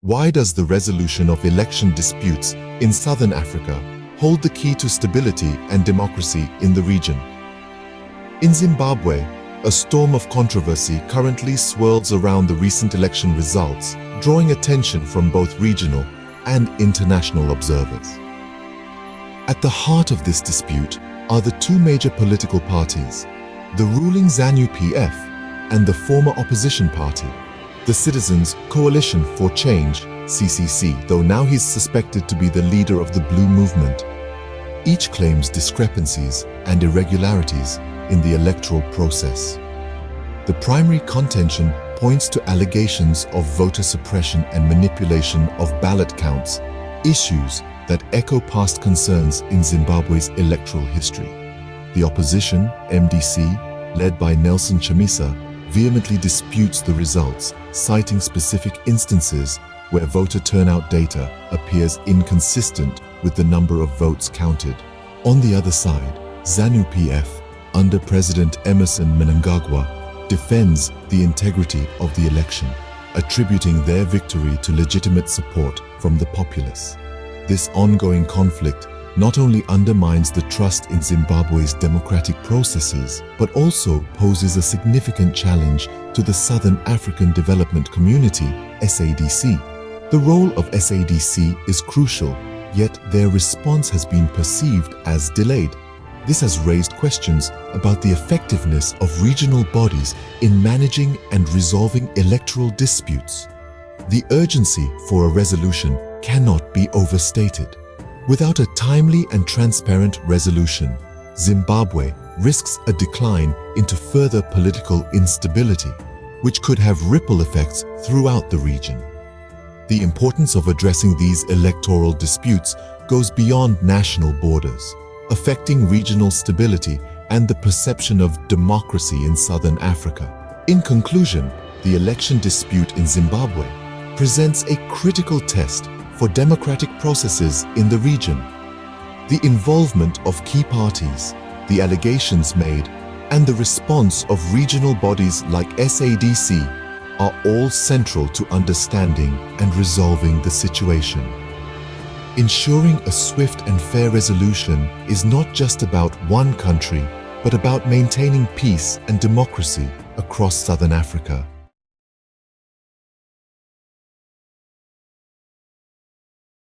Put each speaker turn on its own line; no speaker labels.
Why does the resolution of election disputes in Southern Africa hold the key to stability and democracy in the region? In Zimbabwe, a storm of controversy currently swirls around the recent election results, drawing attention from both regional and international observers. At the heart of this dispute are the two major political parties, the ruling ZANU-PF and the former opposition party, the Citizens Coalition for Change, CCC, though now he's suspected to be the leader of the Blue Movement. Each claims discrepancies and irregularities in the electoral process. The primary contention points to allegations of voter suppression and manipulation of ballot counts, issues that echo past concerns in Zimbabwe's electoral history. The opposition, MDC, led by Nelson Chamisa, vehemently disputes the results, citing specific instances where voter turnout data appears inconsistent with the number of votes counted. On the other side, ZANU-PF, under President Emmerson Mnangagwa, defends the integrity of the election, attributing their victory to legitimate support from the populace. This ongoing conflict not only undermines the trust in Zimbabwe's democratic processes, but also poses a significant challenge to the Southern African Development Community, SADC. The role of SADC is crucial, yet their response has been perceived as delayed. This has raised questions about the effectiveness of regional bodies in managing and resolving electoral disputes. The urgency for a resolution cannot be overstated. Without a timely and transparent resolution, Zimbabwe risks a decline into further political instability, which could have ripple effects throughout the region. The importance of addressing these electoral disputes goes beyond national borders, affecting regional stability and the perception of democracy in Southern Africa. In conclusion, the election dispute in Zimbabwe presents a critical test for democratic processes in the region. The involvement of key parties, the allegations made, and the response of regional bodies like SADC are all central to understanding and resolving the situation. Ensuring a swift and fair resolution is not just about one country, but about maintaining peace and democracy across Southern Africa.